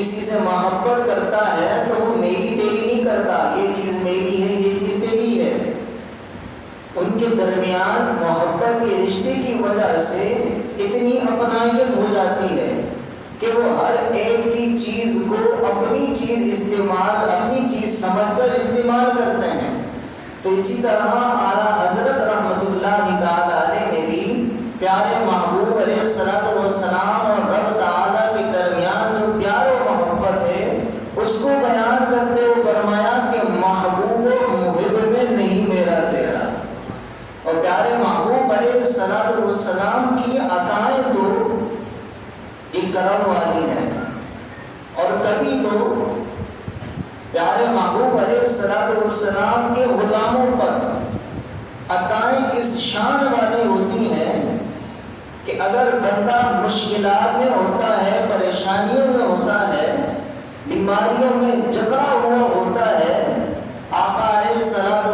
کسی سے محبت کرتا ہے تو وہ میری تیری نہیں کرتا، یہ چیز میری ہے یہ چیز تیری ہے۔ ان کے درمیان محبت کے رشتے کی وجہ سے اتنی اپنائیت ہو جاتی ہے کہ وہ ہر ایک کی چیز کو اپنی چیز استعمال، اپنی چیز سمجھ کر استعمال کرتے ہیں۔ تو اسی طرح اعلیٰ حضرت رحمت اللہ تعالیٰ علیہ نے بھی پیارے محبوب علیہ السلام اور رب تعالیٰ کے درمیان جو پیار و محبت ہے اس کو بیان کرتے ہوئے فرمایا کہ محبوب و محب میں نہیں میرا تیرا۔ اور پیارے محبوب علیہ السلام کی عطائیں تو ایک کرم والی ہیں، اور کبھی تو پیارے محبوب علیہ السلام کے غلاموں پر عطائیں اس شان والی ہوتی ہیں کہ اگر بندہ مشکلات میں ہوتا ہے، پریشانیوں میں ہوتا ہے، بیماریوں میں جکڑا ہوا ہوتا ہے، آقا علیہ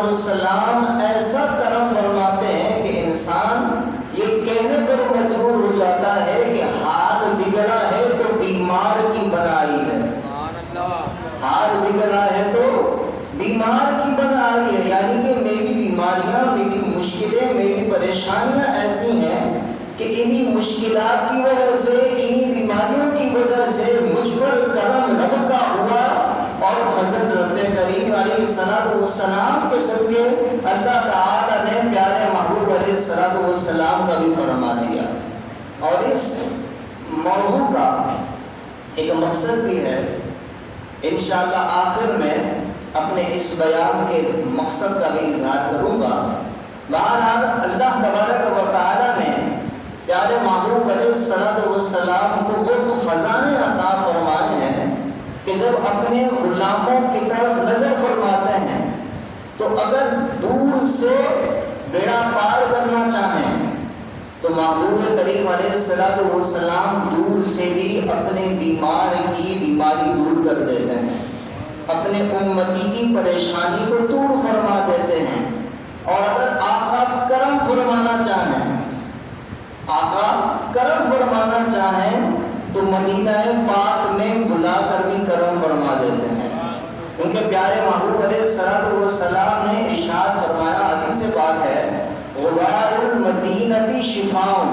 السلام ایسا کرم فرماتے ہیں کہ انسان یہ کہنے پر مجبور ہو جاتا ہے کہ حال بگڑا ہے تو بیمار کی بنائی ہے، حال بگڑا ہے تو بیمار کی بنائی ہے، یعنی کہ میری بیماریاں، میری مشکلیں، میری پریشانیاں ایسی ہیں کہ انہی مشکلات کی وجہ سے، انہی بیماریوں کی وجہ سے مجھ پر کرم رب کا ہوا، اور فضل رب کریم علیہ السلام کے صدقے اللہ تعالیٰ نے پیارے محبوب علیہ السلام کا بھی فرما دیا۔ اور اس موضوع کا ایک مقصد بھی ہے، انشاءاللہ آخر میں اپنے اس بیان کے مقصد کا بھی اظہار کروں گا۔ بہرحال اللہ تبارک و تعالیٰ نے پیارے محبوب علیہ السلام کو وہ خزانے عطا فرمائے ہیں کہ جب اپنے غلاموں کی طرف نظر فرماتے ہیں تو اگر دور سے بیڑا پار کرنا چاہیں تو محبوب کریم علیہ السلام دور سے بھی اپنے بیمار کی بیماری دور کر دیتے ہیں، اپنے امتی کی پریشانی کو دور فرما دیتے ہیں۔ اور اگر آقا کرم فرمانا چاہیں، آقا کرم فرمانا چاہیں تو مدینہ پاک میں بلا کر بھی کرم فرما دیتے ہیں، کیونکہ پیارے محبوب علیہ السلام نے ارشاد فرمایا، حدیث پاک ہے، غبار المدینہ شفاء،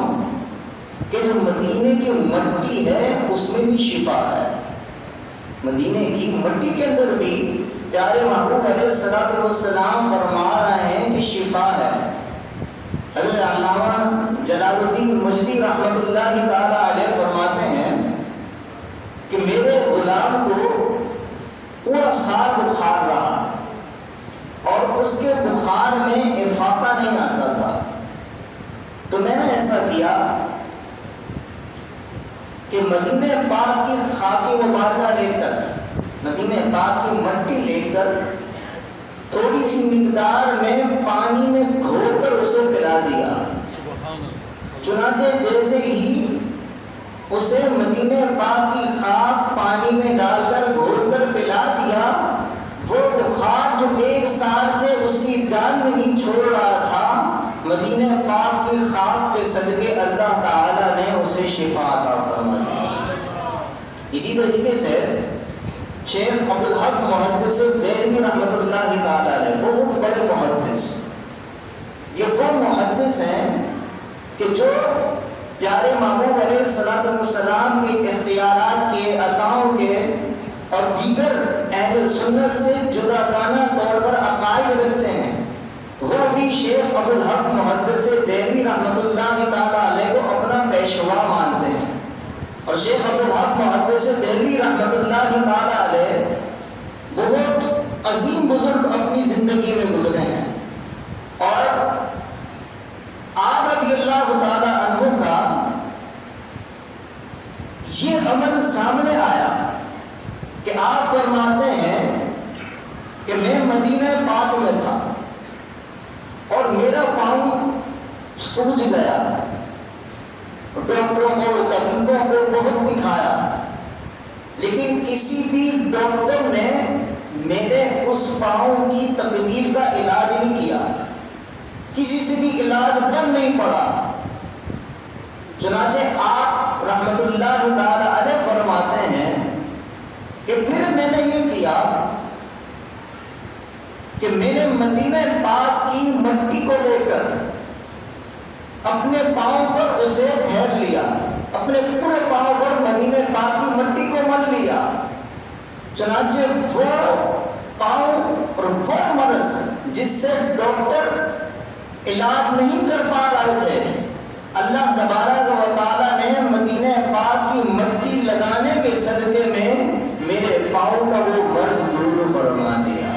کہ جو مدینے کی مٹی ہے اس میں بھی شفا ہے، مدینے کی مٹی کے اندر بھی پیارے محبوب علیہ السلام فرما رہے ہیں کہ شفا ہے۔ حضرت علامہ جلال الدین مجدی رحمت اللہ تعالیٰ علیہ فرماتے ہیں کہ میرے غلام کو پورا سال بخار رہا اور اس کے بخار میں افاقہ نہیں آتا تھا، تو میں نے ایسا کیا کہ مدینہ پاک کی خاک مبارکہ لے کر، مدینہ پاک کی مٹی لے کر تھوڑی سی مقدار میں پانی میں گھول کر اسے پلا دیا، چنانچہ جیسے ہی اسے مدینہ پاک کی خاک پانی میں ڈال کر گھول کر پلا دیا، وہ بخار جو ایک سال سے اس کی جان نہیں چھوڑ رہا تھا، مدینہ پاک کی خاک کے صدقے اللہ تعالیٰ نے اسے شفا عطا فرما دی۔ اسی طریقے سے شیخ عبدالحق محدث دہلوی رحمت اللہ تعالیٰ علیہ، بہت بڑے محدث، یہ وہ محدث ہیں کہ جو پیارے محبوب علیہ السلام کے اختیارات کے، عطاؤں کے اور دیگر اہل سنت سے جداگانہ طور پر عقائد رکھتے ہیں، وہ بھی شیخ عبدالحق محدث دہلوی رحمت اللہ تعالیٰ علیہ کو اپنا پیشوا مانتے ہیں۔ اور شیخ عبدالحق محدث دہلوی رحمت اللہ تعالیٰ علیہ بہت عظیم بزرگ اپنی زندگی میں گزرے ہیں، اور آپ رضی اللہ تعالیٰ عنہ کا یہ عمل سامنے آیا کہ آپ فرماتے ہیں کہ میں مدینہ پاک میں تھا اور میرا پاؤں سوج گیا، ڈاکٹروں کو، طبیبوں کو بہت دکھایا، لیکن کسی بھی ڈاکٹر نے میرے اس پاؤں کی تکلیف کا علاج نہیں کیا، کسی سے بھی علاج بن نہیں پڑا۔ چنانچہ آپ رحمت اللہ تعالی علیہ فرماتے ہیں کہ پھر میں نے یہ کیا کہ میں نے مدینہ پاک کی مٹی کو لے کر اپنے پاؤں پر اسے پھیر لیا، اپنے پورے پاؤں پر مدینہ پاک کی مٹی کو مل لیا۔ چنانچہ وہ پاؤں اور وہ مرض جس سے ڈاکٹر علاج نہیں کر پا رہے تھے، اللہ تبارک و تعالیٰ نے مدینہ پاک کی مٹی لگانے کے صدقے میں میرے پاؤں کا وہ مرض دور فرما دیا۔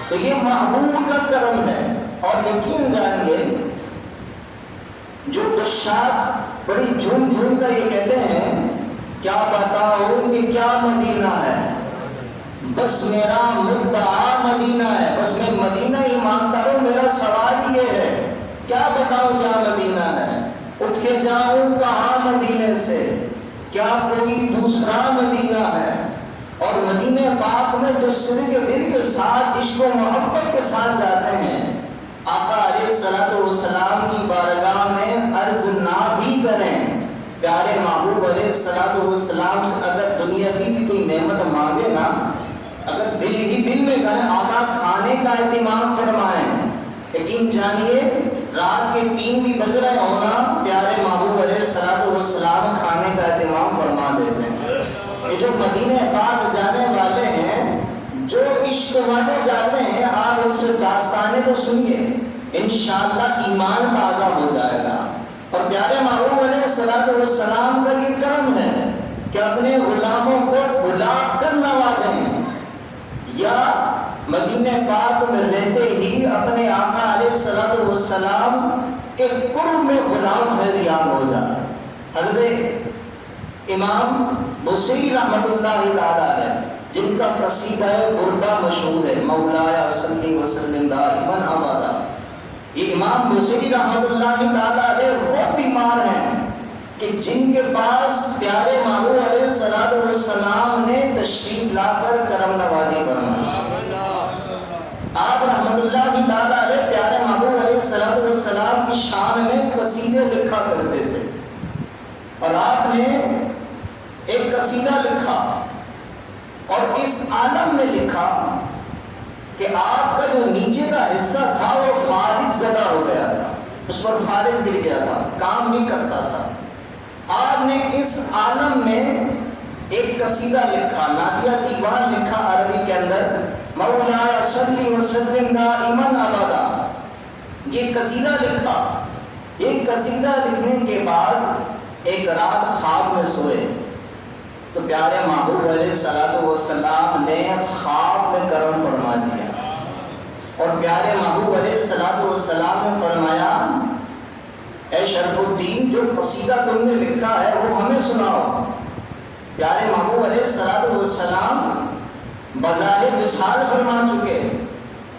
تو یہ محبوب کا کرم ہے۔ اور یقین جانیے جو عشاق بڑی جھوم جھوم کر یہ کہتے ہیں کیا بتاؤں کہ کیا مدینہ ہے، بس میرا مدعا مدینہ ہے، بس میں مدینہ ہی مانتا ہوں، میرا سوال یہ ہے کیا بتاؤں کیا مدینہ ہے، اٹھ کے جاؤں کہاں مدینے سے، کیا کوئی دوسرا مدینہ ہے۔ اور مدینہ پاک میں جو صدق دل کے ساتھ عشق و محبت کے ساتھ جاتے ہیں، آقا علیہ السلام کی بارگاہ میں عرض نہ بھی کریں، پیارے محبوب علیہ السلام سے اگر دنیا بھی کوئی نعمت مانگے نا، اگر دل ہی دل میں کہیں آقا کھانے کا اہتمام فرمائیں، یقین جانیے رات کے 3 بھی بج رہے ہونا، پیارے محبوب علیہ السلام کھانے کا اہتمام فرما دیتے ہیں۔ یہ جو مدینہ پاک جانے والے ہیں، جو عشق والے جاتے ہیں، آپ ان سے داستانیں تو سنیے، انشاءاللہ ایمان تازہ ہو جائے گا۔ اور پیارے محبوب علیہ السلام کا یہ کرم ہے کہ اپنے غلاموں کو بلا کر نوازیں، یا مدینہ پاک میں رہتے ہی اپنے آقا علیہ السلام کے قرب میں غلام فیضیاب ہو جائے۔ حضرت امام بصیری رحمۃ اللہ تعالیٰ علیہ جن کا قصیدہ بردہ مشہور ہے، مولایا صلی وسلم دائما ابدا، یہ امام بصیری رحمۃ اللہ تعالیٰ علیہ وہ بیمار ہیں کہ جن کے پاس پیارے محبوب علیہ السلام نے تشریف لا کر کرم نوازی فرمائی۔ آپ رحمۃ اللہ تعالیٰ علیہ پیارے محبوب علیہ السلام کی شان میں قصیدے لکھا کرتے تھے، اور آپ نے ایک قصیدہ لکھا اور اس عالم میں لکھا کہ آپ کا جو نیچے کا حصہ تھا وہ فالج زدہ ہو گیا تھا، اس پر فالج گر گیا تھا، کام نہیں کرتا تھا۔ آپ نے اس عالم میں ایک قصیدہ لکھا، نادیہ دیوان لکھا عربی کے اندر، مولایا صلی وسلم دائما ابدا، یہ قصیدہ لکھا۔ یہ قصیدہ لکھنے کے بعد ایک رات خواب میں سوئے تو پیارے محبوب علیہ السلام نے خواب میں کرم فرما دیا، اور پیارے محبوب علیہ السلام نے فرمایا اے شرف الدین جو قصیدہ تم نے لکھا ہے وہ ہمیں سناؤ۔ پیارے محبوب علیہ السلام بظاہر مثال فرما چکے،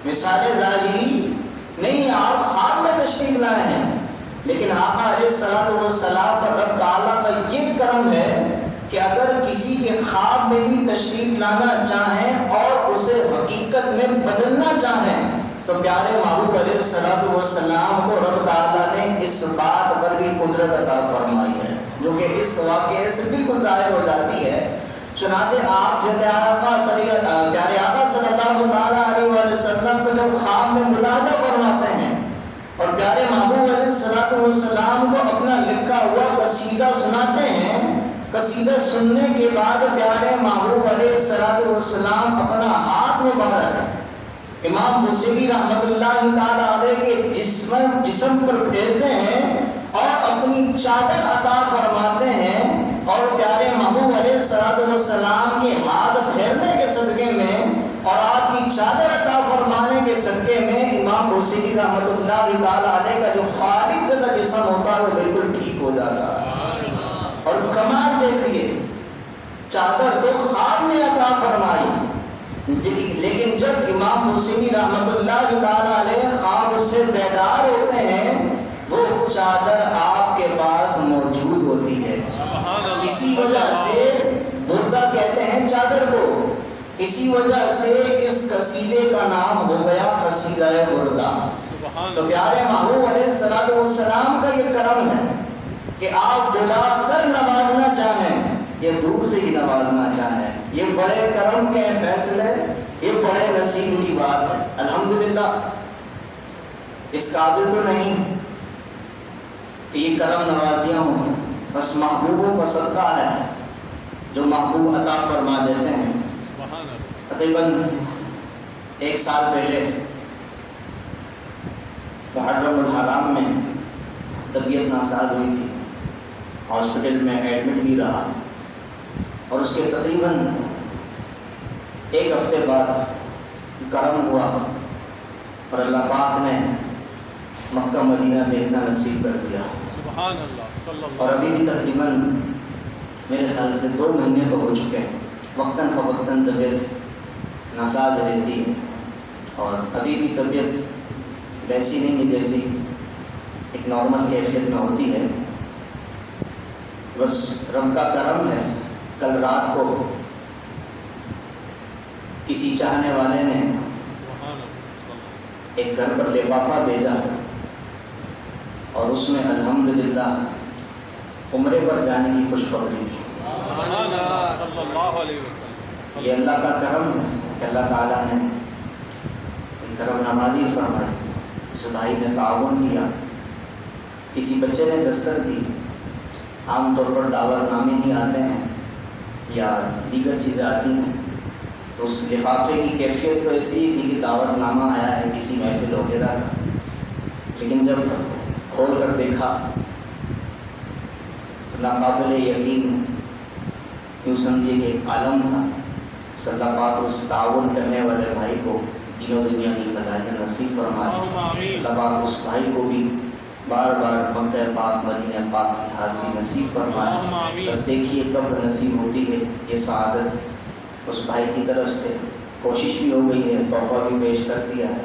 مثال ظاہری نہیں، آپ خواب میں تشریف لائے ہیں، لیکن آقا علیہ السلام پر رب تعالیٰ کا یہ کرم ہے کہ اگر کسی کے خواب میں بھی تشریف لانا چاہیں اور اسے حقیقت میں بدلنا چاہیں تو پیارے محبوب علیہ السلام کو رب تعالیٰ نے اس بات پر بھی قدرت عطا فرمائی ہے، جو کہ اس واقعے سے بالکل ظاہر ہو جاتی ہے۔ چنانچہ آپ پیارے آقا صلی اللہ علیہ وسلم کو جب خواب میں ملاحظہ فرماتے ہیں اور پیارے محبوب علیہ السلام کو اپنا لکھا ہوا قصیدہ سناتے ہیں، قصیدہ سننے کے بعد پیارے محبوب علیہ السلام اپنا ہاتھ مبارک امام بصیری رحمۃ اللہ تعالیٰ علیہ کے جسم پر پھیرتے ہیں اور اپنی چادر عطا فرماتے ہیں، اور پیارے محبوب علیہ السلام کے ہاتھ پھیرنے کے صدقے میں اور آپ کی چادر عطا فرمانے کے صدقے میں امام بصیری رحمۃ اللہ تعالیٰ علیہ کا جو فالج زدہ جسم ہوتا ہے وہ بالکل ٹھیک ہو جاتا ہے۔ اور کمال دیکھیے، چادر تو خواب میں عطا فرمائی، لیکن جب امام بصیری رحمۃ اللہ تعالیٰ علیہ خواب سے بیدار ہوتے ہیں وہ چادر آپ کے پاس موجود ہوتی ہے۔ اسی وجہ سے بردہ کہتے ہیں چادر کو، اسی وجہ سے اس قصیدے کا نام ہو گیا قصیدہ بردہ۔ تو پیارے محبوب علیہ السلام کا یہ کرم ہے کہ آپ بلا کر نوازنا چاہیں یا دور سے ہی نوازنا چاہیں، یہ بڑے کرم کے فیصلے، یہ بڑے نصیب کی بات ہے. الحمدللہ اس قابل تو نہیں کہ یہ کرم نوازیاں ہوں، بس محبوبوں کا صدقہ ہے جو محبوب عطا فرما دیتے ہیں. تقریباً 1 سال پہلے محرم الحرام میں طبیعت ناساز ہوئی تھی، ہاسپٹل میں ایڈمٹ بھی رہا، اور اس کے تقریباً 1 ہفتے بعد کرم ہوا اور اللہ پاک نے مکہ مدینہ دیکھنا نصیب کر دیا. سبحان اللہ صلی اللہ. اور ابھی بھی تقریباً میرے خیال سے 2 مہینے تو ہو چکے ہیں، وقتاً فوقتاً طبیعت ناساز رہتی ہے، اور ابھی بھی طبیعت ویسی نہیں ہے جیسی ایک نارمل کیفیت میں ہوتی ہے. بس رب کا کرم ہے. کل رات کو کسی چاہنے والے نے ایک گھر پر لفافہ بھیجا اور اس میں الحمدللہ عمرے پر جانے کی خوشخبری تھی. سبحان اللہ صلی اللہ علیہ وسلم. یہ اللہ کا کرم ہے کہ اللہ تعالیٰ نے کرم نوازی فرمائی. اس بھائی نے تعاون کیا، کسی بچے نے دستک دی. عام طور پر دعوت نامے ہی آتے ہیں یا دیگر چیزیں آتی ہیں، تو اس لفافے کی کیفیت تو ایسی ہی تھی کہ دعوت نامہ آیا ہے کسی محفل وغیرہ کا. لیکن جب کھول کر دیکھا تو ناقابل یقین یوں سمجھے کہ ایک عالم تھا. اللہ پاک اس تعاون کرنے والے بھائی کو دین و دنیا کی بھلائیاں نصیب فرمائے. اللہ پاک اس بھائی کو بھی بار بار مکہ پاک مدینہ پاک کی حاضری نصیب فرمائے. بس دیکھیے کب نصیب ہوتی ہے یہ سعادت. اس بھائی کی طرف سے کوشش بھی ہو گئی ہے، تحفہ بھی پیش کر دیا ہے.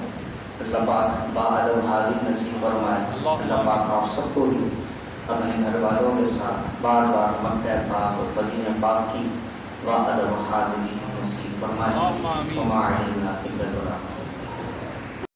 اللہ پاک باادب حاضری نصیب فرمائے. اللہ پاک آپ سب کو بھی اپنے گھر والوں کے ساتھ بار بار مکہ پاک اور مدینہ پاک کی باادب حاضری نصیب فرمائے. وما علینا الا البلاغ.